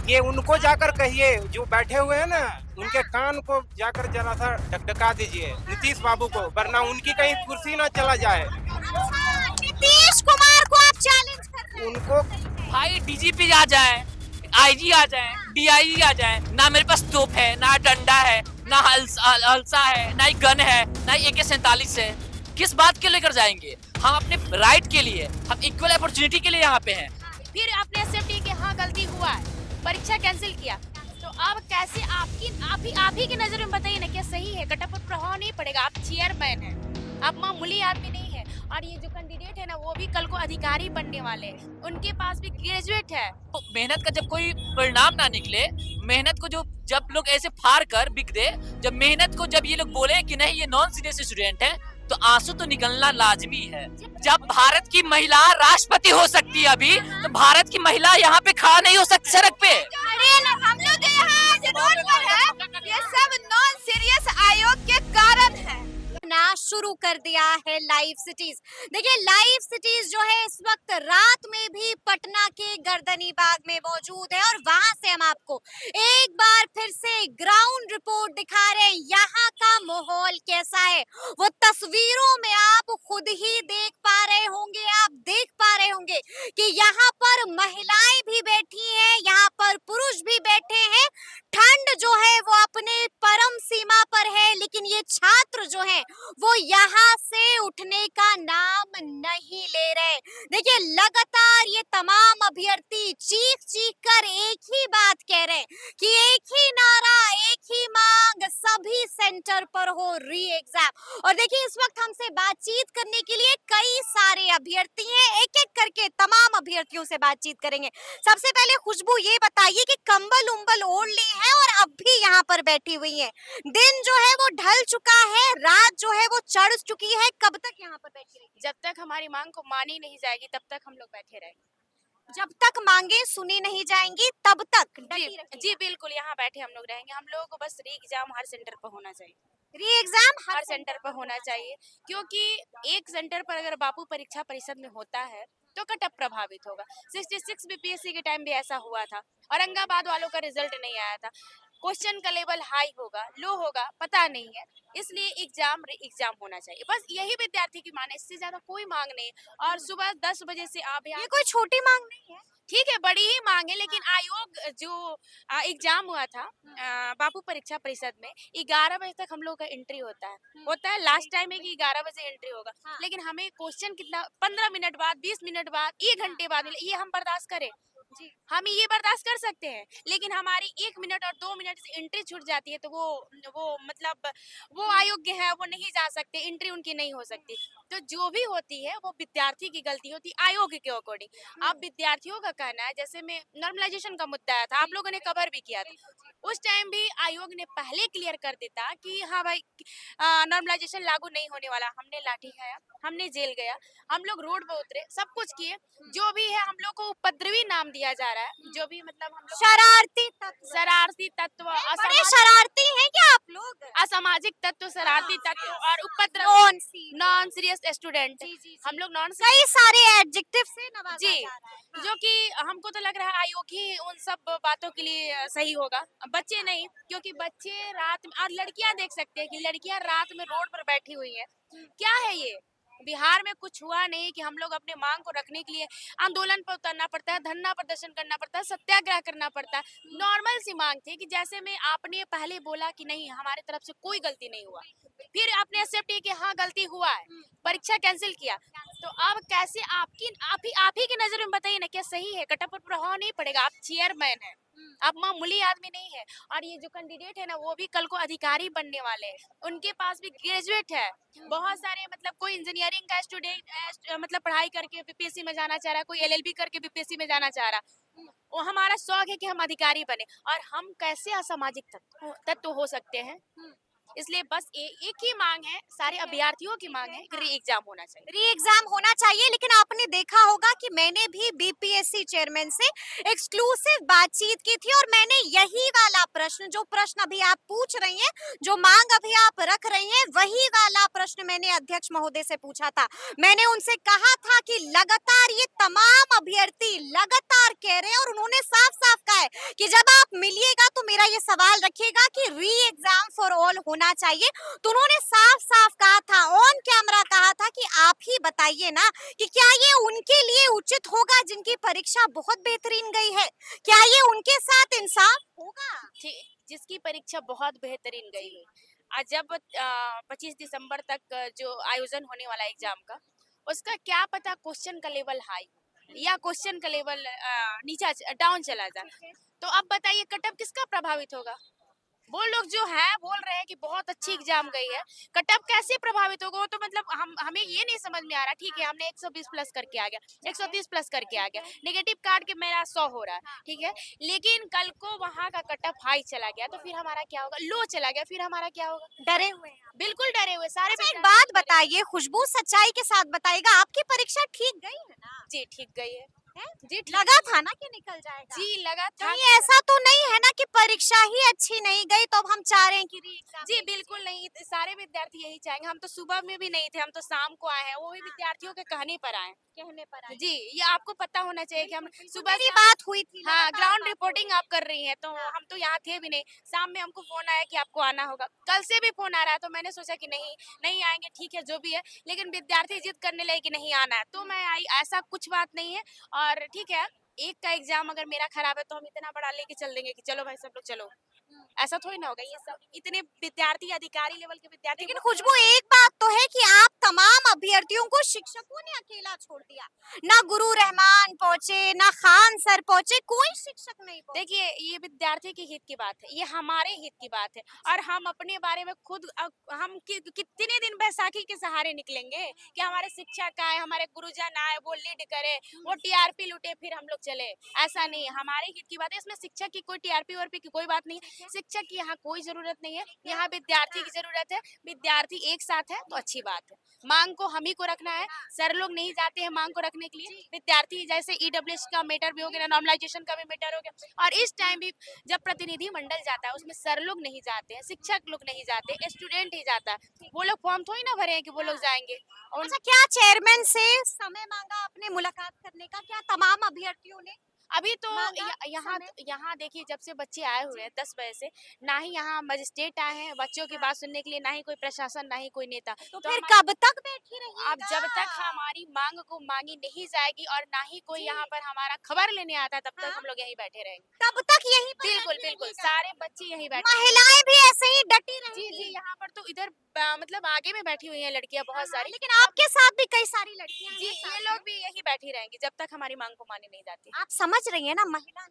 ये उनको जाकर कहिए, जो बैठे हुए हैं ना, उनके कान को जाकर जरा सा ढकढका दीजिए नीतीश बाबू को, वरना उनकी कहीं कुर्सी ना चला जाए। नीतीश कुमार को आप चैलेंज कर रहे हैं। उनको भाई डीजीपी आ जाए, आईजी आ जाए, डीआईजी आ जाए, ना मेरे पास तोप है, ना डंडा है, ना हलसा है, ना ही गन है, ना ही AK-47 है। किस बात के लेकर जाएंगे? हम अपने राइट के लिए, हम इक्वल अपॉर्चुनिटी के लिए यहाँ पे हैं। फिर आपने एक्सेप्ट किया कि हाँ गलती हुआ है, परीक्षा कैंसिल किया, तो अब कैसे आप ही की नजर में बताइए ना, क्या सही है? कटअप पर प्रभाव नहीं पड़ेगा? आप चेयरमैन हैं, आप मामूली आदमी नहीं है। और ये जो कैंडिडेट है ना, वो भी कल को अधिकारी बनने वाले हैं, उनके पास भी ग्रेजुएट है। तो मेहनत का जब कोई परिणाम ना निकले, मेहनत को जो जब लोग ऐसे फाड़ कर बिक दे, जब मेहनत को जब ये लोग बोले कि नहीं ये नॉन सीरियस स्टूडेंट है, तो आंसू तो निकलना लाजमी है। जब भारत की महिला राष्ट्रपति हो सकती है अभी, तो भारत की महिला यहाँ पे खड़ा नहीं हो सकती सड़क पे। अरे ना, हम लोग जो यहाँ जो रोड पर है, ये सब नॉन सीरियस आयोग के कारण है ना। शुरू कर दिया है लाइव सिटीज। देखिए लाइव सिटीज जो है इस वक्त रात में भी पटना के गर्दनी बाग में मौजूद है, और वहां से हम आपको एक बार फिर से ग्राउंड रिपोर्ट दिखा रहे हैं। यहाँ का माहौल कैसा है वो तस्वीरों में आप खुद ही देख पा रहे होंगे। आप देख पा रहे होंगे कि यहाँ पर महिलाएं भी बैठी हैं, यहाँ पर पुरुष भी बैठे हैं। ठंड जो है वो अपने परम सीमा पर है, लेकिन ये छात्र जो है वो यहाँ से उठने का नाम नहीं ले रहे। देखिए लगातार ये तमाम अभ्यर्थी चीख चीख कर एक ही बात कह रहे हैं कि एक ही नारा, एक ही मांग, सभी सेंटर पर हो री एग्जाम। और देखिए इस वक्त हमसे बातचीत करने के लिए कई सारे अभ्यर्थी हैं, एक एक करके तमाम अभ्यर्थियों से बातचीत करेंगे। सबसे पहले खुशबू ये बताइए कि कंबल उम्बल ओढ़ ली है और अब भी यहाँ पर बैठी हुई है। दिन जो है वो ढल चुका है, रात जो है वो चढ़ चुकी है, कब तक यहाँ पर बैठी रहेंगी? जब तक हमारी मांग को मानी नहीं जाएगी तब तक हम लोग बैठे रहेंगे। जब तक मांगे सुनी नहीं जाएंगी तब तक जी बिल्कुल, यहाँ बैठे हम लोग रहेंगे। हम लोगों को बस री एग्जाम हर सेंटर पर होना चाहिए, री एग्जाम हर सेंटर पर होना चाहिए, क्योंकि एक सेंटर पर अगर बापू परीक्षा परिषद में होता है तो कटअप प्रभावित होगा। 66 बीपीएससी के टाइम भी ऐसा हुआ था, औरंगाबाद वालों का रिजल्ट नहीं आया था। क्वेश्चन का लेवल हाई होगा लो होगा पता नहीं है, इसलिए एग्जाम होना चाहिए। बस यही विद्यार्थी की मांग है, इससे ज्यादा कोई मांग नहीं। और सुबह 10 बजे से आप ये कोई छोटी मांग नहीं है, ठीक है बड़ी ही मांग है, लेकिन आयोग जो एग्जाम हुआ था बापू परीक्षा परिषद में 11 बजे तक हम लोग का एंट्री होता है लास्ट टाइम है कि 11 बजे एंट्री होगा। लेकिन हमें क्वेश्चन कितना 15 मिनट बाद, 20 मिनट बाद, 1 घंटे बाद मिले, ये हम बर्दाश्त करें? हम ये बर्दाश्त कर सकते हैं, लेकिन हमारी 1 मिनट और 2 मिनट से एंट्री छूट जाती है तो वो मतलब वो अयोग्य है, वो नहीं जा सकते, एंट्री उनकी नहीं हो सकती। तो जो भी होती है वो विद्यार्थी की गलती होती है आयोग के अकॉर्डिंग। अब विद्यार्थियों का कहना है, जैसे में नॉर्मलाइजेशन का मुद्दा आया था, आप लोगों ने कवर भी किया था, उस टाइम भी आयोग ने पहले क्लियर कर देता कि हाँ भाई नॉर्मलाइजेशन लागू नहीं होने वाला। हमने लाठी खाया, हमने जेल गया, हम लोग रोड पे उतरे, सब कुछ किए। जो भी है हम लोग को उपद्रवी नाम दिया जा रहा है, जो भी मतलब हम लोग शरारती तत्व, बड़े शरारती हैं क्या आप लोग? असामाजिक तत्व, शरारती तत्व और उपद्रव, नॉन सीरियस स्टूडेंट, हम लोग नॉन कई सारे एडजेक्टिव से नवाजा जी, जा रहा है। जो कि हमको तो लग रहा है आयोग ही उन सब बातों के लिए सही होगा, बच्चे नहीं। क्योंकि बच्चे रात में, और लड़कियां देख सकते हैं कि लड़कियां रात में रोड पर बैठी हुई हैं। क्या है ये? बिहार में कुछ हुआ नहीं कि हम लोग अपने मांग को रखने के लिए आंदोलन पर उतरना पड़ता है, धरना प्रदर्शन करना पड़ता है, सत्याग्रह करना पड़ता है। नॉर्मल सी मांग थी कि जैसे में आपने पहले बोला कि नहीं हमारे तरफ से कोई गलती नहीं हुआ, फिर आपने एक्सेप्ट किया कि हाँ गलती हुआ है, परीक्षा कैंसिल किया, तो अब कैसे आप ही की नजर में बताइए ना, क्या सही है? कटअप पर प्रभाव नहीं पड़ेगा? आप चेयरमैन है, आप मामूली आदमी नहीं है। और ये जो कैंडिडेट है ना, वो भी कल को अधिकारी बनने वाले हैं, उनके पास भी ग्रेजुएट है। बहुत सारे मतलब कोई इंजीनियरिंग का स्टूडेंट मतलब पढ़ाई करके बीपीएससी में जाना चाह रहा है, कोई एलएलबी करके बीपीएससी में जाना चाह रहा है। वो हमारा शौक है कि हम अधिकारी बने, और हम कैसे असामाजिक तत्व हो सकते हैं? इसलिए बस एक ही मांग है, सारे अभ्यर्थियों की मांग है कि री एग्जाम होना चाहिए। री एग्जाम होना चाहिए, लेकिन आपने देखा होगा कि मैंने भी बीपीएससी चेयरमैन से एक्सक्लूसिव बातचीत की थी और मैंने यही वाला प्रश्न, जो प्रश्न अभी आप पूछ रही हैं, जो मांग अभी आप रख रही हैं, वही वाला प्रश्न मैंने अध्यक्ष महोदय से पूछा था। मैंने उनसे कहा था कि लगातार ये तमाम अभ्यर्थी लगातार कह रहे हैं और उन्होंने साफ साफ कहा है कि जब आप मिलिएगा तो मेरा ये सवाल रखिएगा कि री एग्जाम फॉर ऑल होना चाहिए। तो उन्होंने साफ साफ कहा था, ऑन कैमरा कहा था कि आप ही बताइए ना कि क्या ये उनके लिए उचित होगा जिनकी परीक्षा बहुत बेहतरीन गई है, क्या ये उनके साथ इंसाफ होगा? जिसकी परीक्षा बहुत बेहतरीन गई है, आज जब 25 दिसंबर तक जो आयोजन होने वाला एग्जाम का, उसका क्या पता क्वेश्चन का लेवल हाई या क्वेश्चन का लेवल नीचा डाउन चला जाए, तो अब बताइए कट ऑफ किसका प्रभावित होगा? वो लोग जो है बोल रहे हैं कि बहुत अच्छी एग्जाम गई है, कट ऑफ कैसे प्रभावित होगा? वो तो मतलब हमें ये नहीं समझ में आ रहा। ठीक है, हमने 120 प्लस करके आ गया, 130 प्लस करके आ गया, नेगेटिव काट के मेरा 100 हो रहा है, ठीक है, लेकिन कल को वहाँ का कट ऑफ हाई चला गया तो फिर हमारा क्या होगा? लो चला गया, फिर हमारा क्या होगा? डरे हुए हैं आप। बिल्कुल डरे हुए सारे। अच्छा, एक बात बताइए, खुशबू सच्चाई के साथ बताइएगा, आपकी परीक्षा ठीक गई है ना? जी ठीक गई है। जी, लगा था ना कि निकल जाएगा? जी लगा था। कहीं ऐसा तो नहीं है ना कि परीक्षा ही अच्छी नहीं गई तो अब हम चाह रहे हैं कि री एग्जाम? जी बिल्कुल नहीं, सारे विद्यार्थी यही चाहेंगे। हम तो सुबह में भी नहीं थे, हम तो शाम को आए हैं, वो भी विद्यार्थियों के कहने पर आए। कहने पर आए। जी, ये आपको पता होना चाहिए कि हम सुबह की बात हुई थी। हाँ लगातार ग्राउंड बात रिपोर्टिंग आप कर रही हैं, तो हम तो यहाँ थे भी नहीं। शाम में हमको फोन आया कि आपको आना होगा, कल से भी फोन आ रहा है, तो मैंने सोचा कि नहीं आएंगे, ठीक है जो भी है, लेकिन विद्यार्थी जिद करने लगे कि नहीं आना है, तो मैं आई। ऐसा कुछ बात नहीं है, और ठीक है, एक का एग्जाम अगर मेरा खराब है तो हम इतना बड़ा लेके चल देंगे कि चलो भाई सब लोग चलो, ऐसा थोड़ी ना होगा। ये सब इतने विद्यार्थी, अधिकारी लेवल के विद्यार्थी। लेकिन खुशबू, एक बात तो है कि आप तमाम अभ्यर्थियों को शिक्षकों ने अकेला छोड़ दिया, ना गुरु रहमान पहुंचे, ना खान सर पहुंचे, कोई शिक्षक नहीं पहुंचे। देखिए, ये विद्यार्थी के हित की बात है, ये हमारे हित की बात है, और हम अपने बारे में खुद हम कितने दिन बैसाखी के सहारे निकलेंगे कि हमारे शिक्षक का है, हमारे गुरुजन आए, वो लीड करे, वो टीआरपी लूटे, फिर हम लोग चले? ऐसा नहीं है, हमारे हित की बात है। इसमें शिक्षक की कोई टीआरपी वारपी की कोई बात नहीं है, शिक्षक की यहाँ कोई जरूरत नहीं है, यहाँ विद्यार्थी की जरूरत है। विद्यार्थी एक साथ है तो अच्छी बात है। मांग को हम ही को रखना है, सर लोग नहीं जाते हैं मांग को रखने के लिए। विद्यार्थी जैसे ईडब्ल्यूएस का मैटर भी हो गया, नॉर्मलाइजेशन का भी मैटर हो गया, और इस टाइम भी जब प्रतिनिधि मंडल जाता है उसमें सर लोग नहीं जाते हैं, शिक्षक लोग नहीं जाते, स्टूडेंट ही जाता है। वो लोग फॉर्म थोड़ी ना भरे हैं कि वो लोग जाएंगे। और अच्छा, क्या चेयरमैन से समय मांगा आपने मुलाकात करने का? क्या तमाम अभ्यर्थियों ने अभी तो मांगा यहाँ देखिए, जब से बच्चे आए हुए हैं 10 बजे से, ना ही यहाँ मजिस्ट्रेट आए हैं बच्चों की बात सुनने के लिए, ना ही कोई प्रशासन, ना ही कोई नेता। तो फिर कब तक बैठी रहिएगा? अब जब तक हमारी मांग को मांगी नहीं जाएगी और ना ही कोई यहाँ पर हमारा खबर लेने आता है, तब तक हम लोग यहीं बैठे रहेंगे। तब तक यही बिल्कुल बिल्कुल, सारे बच्चे यहीं बैठे। महिलाएं भी ऐसे ही डटी जी रहेंगी? जी, यहाँ पर तो इधर मतलब आगे में बैठी हुई हैं लड़कियां बहुत सारी, लेकिन आपके साथ भी कई सारी लड़कियां जी हैं ये साथ लोग भी यही बैठी रहेंगी जब तक हमारी मांग को मानी नहीं जाती। में। आप समझ रही हैं ना, महिला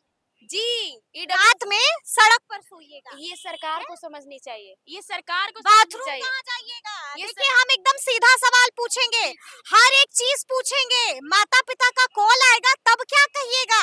जी रात में सड़क पर सोइएगा। ये सरकार को समझनी चाहिए, ये सरकार को समझनी बाथरूम चाहिए। कहाँ जाइएगा? ये देखिए, हम एकदम सीधा सवाल पूछेंगे, हर एक चीज पूछेंगे। माता पिता का कॉल आएगा तब क्या कहिएगा?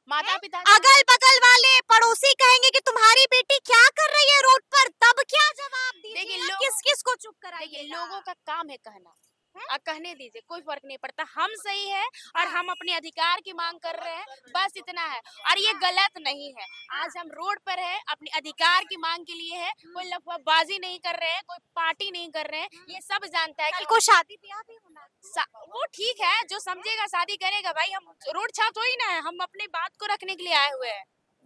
माता पिता अगल बगल वाले पड़ोसी कहेंगे कि तुम्हारी बेटी क्या कर रही है रोड पर, तब क्या जवाब देखिए, दीजिएगा? किस किस को चुप देखिए, कराइएगा? लोगों का काम है कहना, और कहने दीजिए, कोई फर्क नहीं पड़ता। हम सही है और हम अपने अधिकार की मांग कर रहे हैं, बस इतना है, और ये गलत नहीं है। आज हम रोड पर है, अपने अधिकार की मांग के लिए है, कोई लफाबाजी नहीं कर रहे हैं, कोई पार्टी नहीं कर रहे हैं, ये सब जानता है कल कि को शादी ब्याह भी होना है। वो ठीक है, जो समझेगा शादी करेगा भाई। हम रोड छाप थोड़ी ना है, हम अपनी बात को रखने के लिए आए हुए हैं।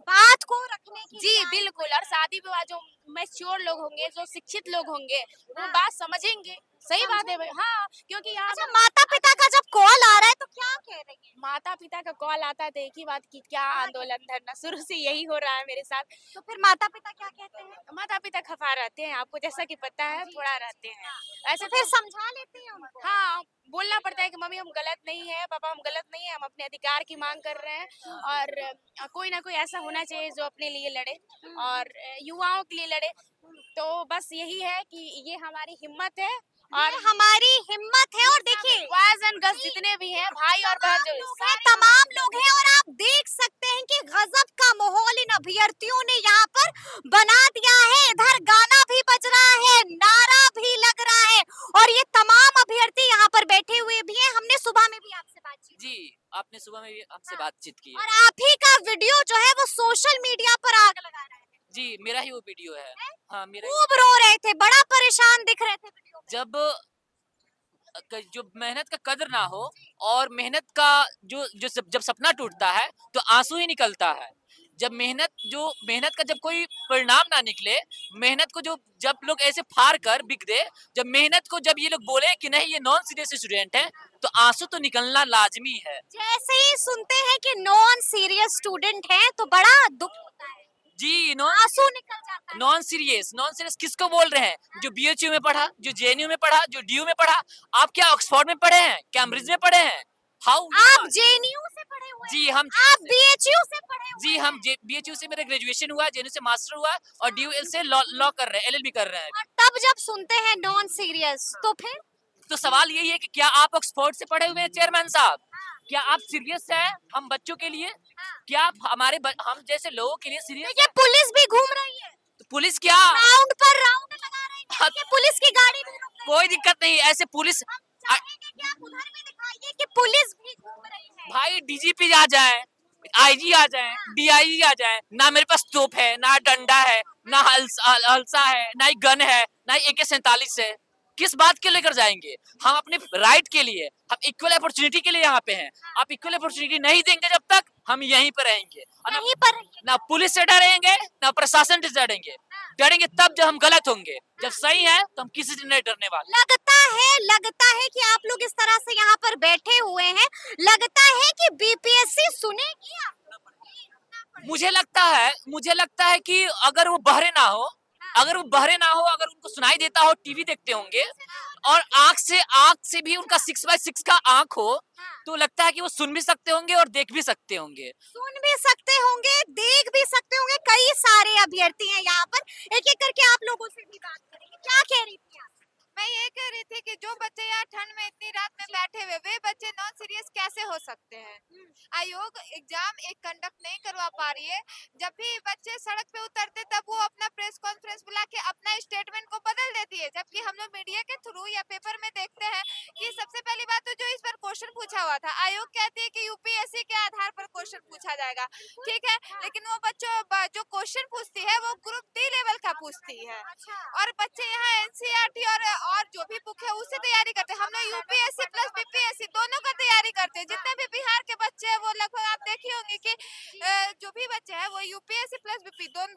बात को रखने की जी बिल्कुल, और शादी विवाह जो मैच्योर लोग होंगे, जो शिक्षित लोग होंगे, वो बात समझेंगे। सही बात है भाई, हाँ, क्योंकि यहाँ अच्छा, माता पिता का जब कॉल आ रहा है तो क्या कह रही है? माता पिता का कॉल आता है तो एक ही बात की, क्या आंदोलन धरना, शुरू से यही हो रहा है मेरे साथ। तो फिर माता पिता क्या कहते हैं? माता पिता खफा रहते हैं, आपको जैसा कि पता है, थोड़ा रहते हैं ऐसे। तो फिर समझा लेते हैं उनको? हाँ, बोलना पड़ता है कि मम्मी हम गलत नहीं है, पापा हम गलत नहीं है, हम अपने अधिकार की मांग कर रहे हैं, और कोई ना कोई ऐसा होना चाहिए जो अपने लिए लड़े और युवाओं के लिए लड़े। तो बस यही है कि ये हमारी हिम्मत है, और हमारी हिम्मत है। और देखिए, बॉयज एंड गर्ल्स जितने भी हैं, भाई और बहन जो हैं, तमाम लोग हैं, और आप देख सकते हैं कि गजब का माहौल इन अभ्यर्थियों ने यहाँ पर बना दिया है। इधर गाना भी बज रहा है, जी, आपने सुबह में भी हमसे बातचीत की है। और आप ही का वीडियो जो है वो सोशल मीडिया पर आग लगा रहा है। जी, मेरा ही वो वीडियो है। हाँ, मेरा ही। खूब रो रहे थे, बड़ा परेशान दिख रहे थे वीडियो में। जब जो मेहनत का कदर ना हो और मेहनत का जब सपना टूटता है तो आंसू ही निकलता है। जब मेहनत का जब कोई परिणाम ना निकले, मेहनत को जो जब लोग ऐसे फाड़ कर बिक दे, जब ये लोग बोले कि नहीं ये नॉन सीरियस स्टूडेंट है, तो आंसू तो निकलना लाजमी है। जैसे ही सुनते हैं कि नॉन सीरियस स्टूडेंट है तो बड़ा दुख होता है, जी, आंसू निकल जाता है। नॉन सीरियस किसको बोल रहे हैं? जो बीएचयू में पढ़ा, जो जेएनयू में पढ़ा, जो डीयू में पढ़ा। आप क्या ऑक्सफोर्ड में पढ़े हैं? कैम्ब्रिज में पढ़े हैं? हाउ आप जेएनयू से पढ़े हुए जी हैं? हम आप बीएचयू से पढ़े हुए जी हैं? हम बीएचयू से मेरा ग्रेजुएशन हुआ, जेएनयू से मास्टर हुआ और डीयू से लॉ कर रहे हैं, एलएलबी कर रहे हैं। और तब जब सुनते हैं नॉन सीरियस तो फिर तो सवाल यही है कि क्या आप ऑक्सफोर्ड से पढ़े हुए हैं चेयरमैन साहब? क्या आप सीरियस हैं हम बच्चों के लिए? क्या आप हम जैसे लोगों के लिए सीरियस? ये पुलिस भी घूम रही है, तो पुलिस क्या? राउंड पर राउंड लगा रही है, ये पुलिस की गाड़ी भी रुक रही है। कोई दिक्कत नहीं, ऐसे पुलिस हम चाहेंगे कि आप उधर भी दिखाइए कि पुलिस भी घूम रही है। भाई डीजीपी आ जाए, आईजी आ जाए, डीआईजी आ जाए, ना मेरे पास तोप है, ना डंडा है, ना हलसा है, ना ही गन है, ना ही AK-47 है। किस बात के लेकर जाएंगे? हम अपने राइट के लिए, हम इक्वल अपॉर्चुनिटी के लिए यहाँ पे हैं। आप इक्वल अपॉर्चुनिटी नहीं देंगे जब तक हम यहीं पर रहेंगे। और यहीं पर रहिए। ना पुलिस से डरेंगे, ना प्रशासन से डरेंगे। डरेंगे तब जब हम गलत होंगे, जब सही है तो हम किसी से नहीं डरने वाले। लगता है कि आप लोग इस तरह से यहाँ पर बैठे हुए हैं, लगता है कि बीपीएससी सुनेगी आपको। मुझे लगता है कि अगर वो बहरे ना हो, अगर उनको सुनाई देता हो, टीवी देखते होंगे और आंख से भी उनका 6x6 का आंख हो, तो लगता है कि वो सुन भी सकते होंगे और देख भी सकते होंगे। सुन भी सकते होंगे, देख भी सकते होंगे। कई सारे अभ्यर्थी हैं यहाँ पर, एक एक करके आप लोगों से भी बात करेंगे। क्या कह रही थी आप? मैं ये कह रही थी कि जो बच्चे यहाँ ठंड में इतनी रात में बैठे हुए, वे बच्चे नॉन सीरियस कैसे हो सकते हैं? आयोग एग्जाम एक कंडक्ट नहीं करवा पा रही है। जब भी बच्चे सड़क पे उतरते तब वो अपना प्रेस कॉन्फ्रेंस बुला के अपना स्टेटमेंट को बदल देती है, जबकि हम लोग मीडिया के थ्रू या पेपर में देखते हैं कि सबसे पहली बात तो जो इस बार क्वेश्चन पूछा हुआ था, आयोग कहती है कि यूपीएससी के आधार पर क्वेश्चन पूछा जाएगा, ठीक है, लेकिन वो बच्चों जो क्वेश्चन पूछती है वो ग्रुप डी लेवल का पूछती है। और बच्चे यहाँ एनसीईआरटी और जो भी बुक है उससे तैयारी करते हैं। हम लोग यूपीएससी प्लस बीपीएससी दोनों का तैयारी करते हैं। जितने भी बिहार के बच्चे हैं वो लगभग आप देखी होंगी कि जो भी बच्चे हैं वो यूपीएससी प्लस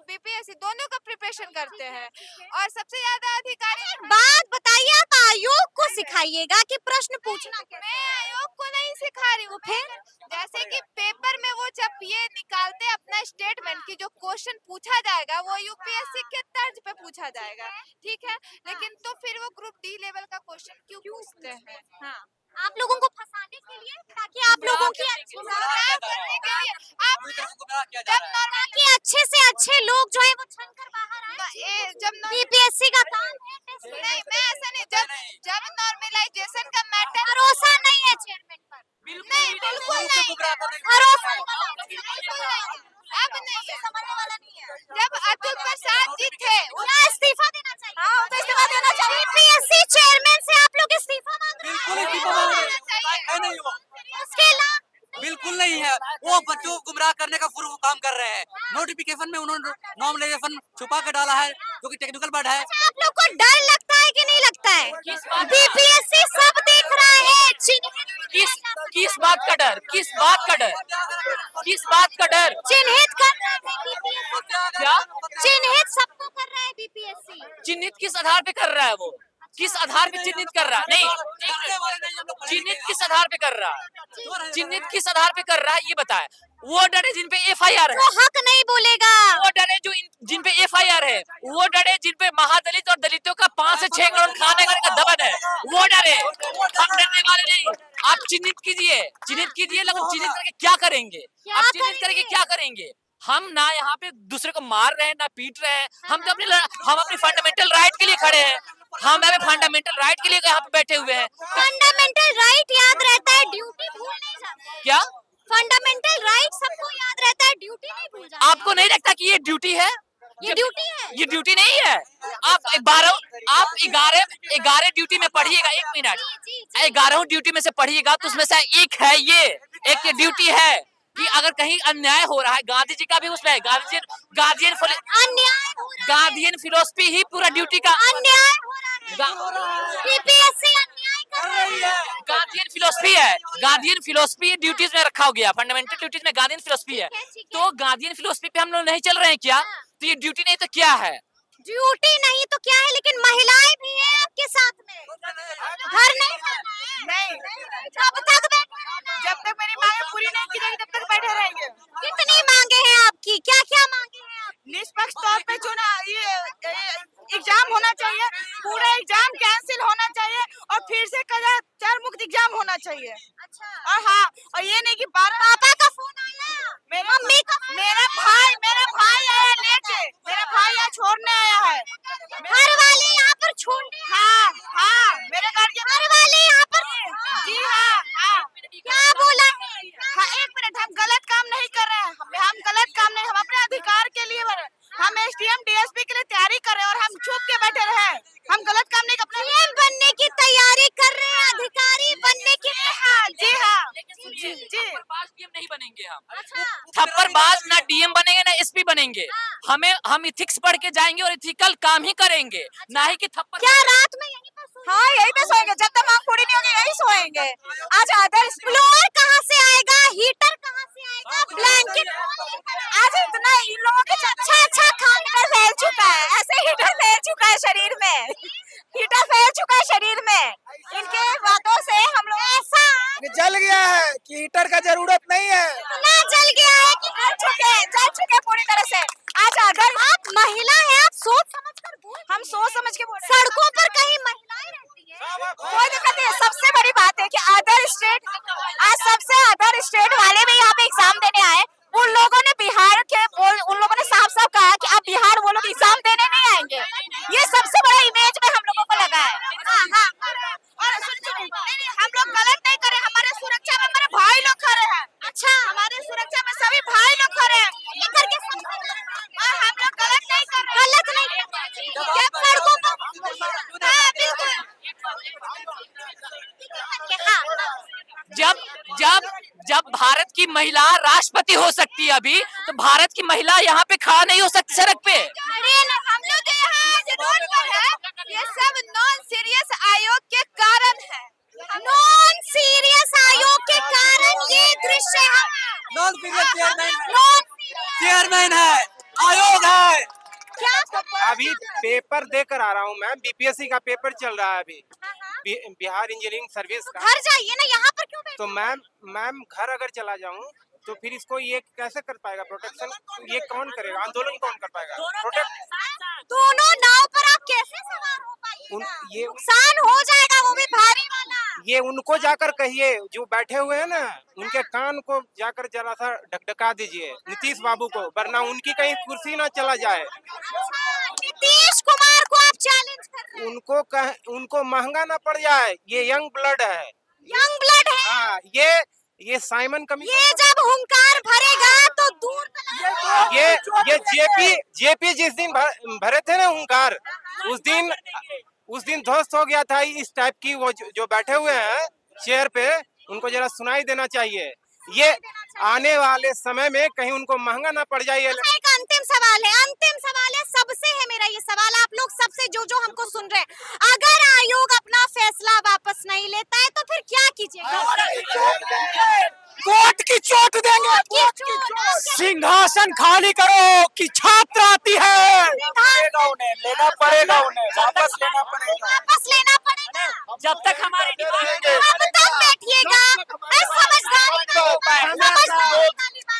बीपीएससी दोनों का प्रिपरेशन करते हैं। और सबसे ज्यादा अधिकारी बात बताइए, आप आयोग को सिखाइएगा कि प्रश्न पूछना कैसे? मैं आयोग को नहीं सिखा रही हूँ। फिर जैसे कि पेपर में वो जब ये निकालते अपना स्टेटमेंट की जो क्वेश्चन पूछा जाएगा वो यूपीएससी के तर्ज पे पूछा जाएगा, ठीक है, लेकिन तो फिर वो ग्रुप डी लेवल का क्वेश्चन क्यों पूछते हैं? हाँ, आप लोगों को फंसाने के लिए, ताकि आप लोगों की करने के लिए आप जब नॉर्मल ताकि अच्छे से अच्छे लोग जो है वो छन कर बाहर आए। जब बीपीएससी का काम है टेस्ट नहीं, मैं ऐसा नहीं, जब नॉर्मलाइजेशन का मैटर भरोसा नहीं है चेयरमैन पर। नहीं, बिल्कुल नहीं, भरोसा बिल्कुल नहीं, अब नहीं, समझने वाला नहीं है। जब अतुल प्रसाद जी थे उन्हें इस्तीफा देना चाहिए। हाँ, उनको इस्तीफा देना चाहिए। बीपीएससी चेयरमैन से आप लोग इस्तीफा मांग रहे बिल्कुल हैं। इस्तीफा मांग रहे हैं। है नहीं वो, उसके लाभ बिल्कुल नहीं है। वो बच्चों को गुमराह करने का पूरा काम कर रहे हैं। नोटिफिकेशन में उन्होंने नॉमिनेशन छुपा के डाला है, जो कि टेक्निकल वर्ड है। आप लोग को डर लगता है कि नहीं लगता है? बीपीएससी सब देख रहा है। किस बात का डर? किस बात का डर? किस बात का डर? चिन्हित कर रहा है बीपीएससी। क्या चिन्हित सबको कर रहा है बीपीएससी। चिन्हित किस आधार पे कर रहा है वो? किस आधार पे चिन्हित कर रहा है? नहीं, चिन्हित किस आधार पे कर रहा है? चिन्हित किस आधार पे कर रहा है ये बताए। वो डरे जिन पे एफआईआर है, वो हक नहीं बोलेगा। वो डरे जिन पे एफआईआर है, वो डरे जिन पे महादलित और दलितों का 5 से 6 करोड़ खाने का दमन है, वो डरे। हम डरने वाले नहीं। आप चिन्हित कीजिए, लेकिन चिन्हित करके क्या करेंगे? आप चिन्हित करके क्या करेंगे? हम ना यहाँ पे दूसरे को मार रहे हैं, ना पीट रहे हैं। हम अपनी फंडामेंटल राइट के लिए खड़े हैं। हम फंडामेंटल राइट के लिए यहाँ पे बैठे हुए हैं। फंडामेंटल राइट याद रहता है, ड्यूटी भूल नहीं जाते। क्या फंडामेंटल राइट सबको याद रहता है, ड्यूटी नहीं भूल जाते। आपको नहीं लगता कि ये ड्यूटी है? ये ड्यूटी है। ये ड्यूटी नहीं है। आप 11 ड्यूटी में पढ़िएगा, 1 मिनट, जी, जी। 11 ड्यूटी में से पढ़िएगा तो उसमें से एक है ये, एक ये ड्यूटी है कि अगर कहीं अन्याय हो रहा है, गांधी जी का भी उसमें है, गार्जियन अन्याय हो रहा है। गार्जियन फिलोसफी ही पूरा ड्यूटी का अन्याय हो रहा है। बीपीएससी अन्याय कर रही है। गार्जियन फिलोसफी है, गार्जियन फिलोसफी ड्यूटीज में रखा हो गया, फंडामेंटल ड्यूटीज में गार्जियन फिलोसफी है। ठीक है। तो गार्जियन फिलोसफी पे हम लोग नहीं चल रहे हैं क्या? तो ये ड्यूटी नहीं तो क्या है? ड्यूटी नहीं तो क्या है, लेकिन महिलाएं भी हैं आपके साथ में। घर नहीं करना है। नहीं, जब तक बैठे रहना है। जब तक मेरी मांगे पूरी नहीं की जाएगी तब तक बैठे रहेंगे। कितनी मांगे हैं आपकी, क्या क्या मांगे हैं आप? निष्पक्ष तौर पे चुना ये एग्जाम होना चाहिए, पूरा एग्जाम कैंसिल होना चाहिए और फिर से कदाचार मुक्त एग्जाम होना चाहिए। अच्छा। और हाँ, और ये नहीं कि 12 पापा का फोन आया, मम्मी का फोन मेरा भाई आया लेके, मेरा भाई यहाँ छोड़ने आया है। घर वाले यहाँ पर छोड़ने हाँ, मेरे गार्जियन घर वाले यहाँ पर। जी हाँ। क्या बोला है? हाँ, 1 मिनट, हम गलत काम नहीं कर रहे हैं, हम गलत काम नहीं, हम अपने अधिकार के लिए बने, हम एसडीएम डीएसपी के लिए तैयारी कर रहे हैं और हम चुप के बैठे रहे, हम गलत काम नहीं अपने सीएम बनने की तैयारी कर रहे हैं, अधिकारी बनने की। हाँ, जी हाँ, जी जी। डीएम नहीं बनेंगे हम। अच्छा। थप्पड़बाज ना डीएम बनेंगे ना एसपी बनेंगे। हम इथिक्स पढ़ के जाएंगे और इथिकल काम ही करेंगे, ना ही कि थप्पड़। क्या रात में यहीं पर सोएंगे? हाँ, यहीं पे सोएंगे, जब तक आँख पूरी नहीं होगी यहीं सोएंगे। आज आदर्श फ्लोर कहाँ से आएगा, हीटर कहाँ से आएगा, ब्लैंकेट आज इतना इन लोगों के अच्छा हीटर फैल चुका है, ऐसे हीटर फैल चुका है शरीर में, हीटर फैल चुका है शरीर में, इनके बातों से हम लोग ऐसा जल गया है कि हीटर का जरूरत नहीं है। इतना जल गया है कि जल चुके पूरी तरह से। आज अगर आप महिला हैं, आप सोच समझ कर बोल। हम सोच समझ के बोल रहे हैं। सड़कों पर कहीं महिलाएं रहती हैं। कोई दिक्कत नहीं है। सबसे बड़ी बात है कि अदर स्टेट, आज सबसे अदर स्टेट वाले भी यहाँ पे एग्जाम देने आए, उन लोगों ने बिहार के उन लोगों ने साफ साफ कहा कि अब बिहार वो लोग एग्जाम देने नहीं आएंगे। ये सबसे बड़ा इमेज में हम लोगों को लगा है। हाँ। और सुनिए, नहीं, हम लोग गलत नहीं करे, हमारे सुरक्षा में हमारे भाई लोग खड़े हैं। अच्छा, हमारे सुरक्षा में सभी भाई लोग खड़े हैं, लेकर के और हम लोग गलत नहीं कर रहे। गलत नहीं, जब सड़कों पर। हाँ, बिल्कुल। हाँ। जब भारत की महिला राष्ट्रपति हो सकती है अभी, तो भारत की महिला यहाँ पे खड़ा नहीं हो सकती सड़क पे। अरे हम लोग यहाँ आज रोड पर है, ये सब नॉन सीरियस आयोग के कारण है। नॉन सीरियस आयोग के कारण ये दृश्य है। नॉन सीरियस नॉन चेयरमैन है, आयोग है। क्या अभी पेपर देकर आ रहा हूँ मैम, बीपीएससी का पेपर चल रहा है अभी, बिहार इंजीनियरिंग सर्विस का। घर जाइए ना, यहाँ पर क्यों बैठे? तो मैम घर अगर चला जाऊँ तो फिर इसको ये कैसे कर पाएगा प्रोटेक्शन? ये कौन करेगा? आंदोलन कौन कर पाएगा? प्रोटेक्ट दोनों नाव पर आप कैसे सवार हो पाइएगा? ये नुकसान हो जाएगा, वो भी भारी वाला। ये उनको जाकर कहिए, जो बैठे हुए हैं ना, उनके कान को जाकर जरा सा ढकढका दीजिए, नीतीश बाबू को, वरना उनकी कहीं कुर्सी ना चला जाए। अच्छा, नीतीश कुमार को आप चैलेंज कर रहे हैं? उनको महंगा ना पड़ जाए। ये यंग ब्लड है। यंग ब्लड है। हाँ, ये साइमन कमीशन, ये जब हुंकार भरेगा तो दूर तक ये जेपी जिस दिन भरे थे ना हुंकार, उस दिन ध्वस्त हो गया था। इस टाइप की वो जो बैठे हुए हैं चेयर पे, उनको जरा सुनाई देना चाहिए। ये आने वाले समय में कहीं उनको महंगा ना पड़ जाए। एक अंतिम सवाल है, सबसे है मेरा ये सवाल, आप लोग सबसे जो हमको सुन रहे हैं, अगर आयोग अपना फैसला वापस नहीं लेता है तो फिर क्या कीजिएगा? कोर्ट की चोट देंगे। सिंहासन खाली करो कि छात्र आती है। लेना पड़ेगा उन्हें, वापस लेना पड़ेगा। जब तक हमारी अब तक बैठिएगा, समझदारी करो।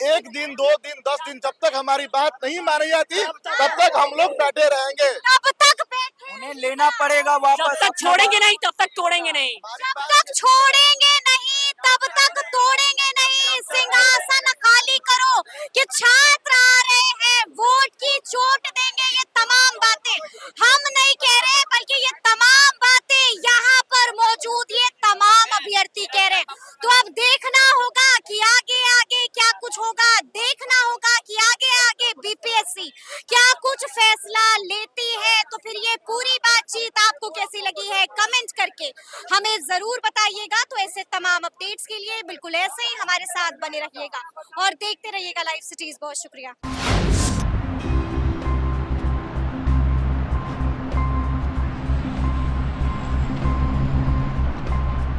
एक दिन 2 दिन 10 दिन जब तक हमारी बात नहीं मानी जाती तब तक हम लोग बैठे रहेंगे। तब तक बैठे, उन्हें लेना पड़ेगा वापस। जब तक छोड़ेंगे नहीं तब तक तोड़ेंगे नहीं। जब तक छोड़ेंगे नहीं तब तक तोड़ेंगे नहीं। सिंहासन खाली करो कि छात्र आ रहे हैं, वोट की चोट देंगे। ये तमाम बातें हम नहीं कह रहे, बल्कि ये तमाम बातें यहाँ पर मौजूद ये तमाम अभ्यर्थी कह रहे हैं। तो अब देखना होगा कि आगे आगे क्या कुछ होगा, देखना होगा कि आगे आगे बीपीएससी क्या कुछ रहेगा। तो ऐसे तमाम अपडेट्स के लिए बिल्कुल ऐसे ही हमारे साथ बने रहिएगा और देखते रहिएगा लाइव सिटीज। बहुत शुक्रिया।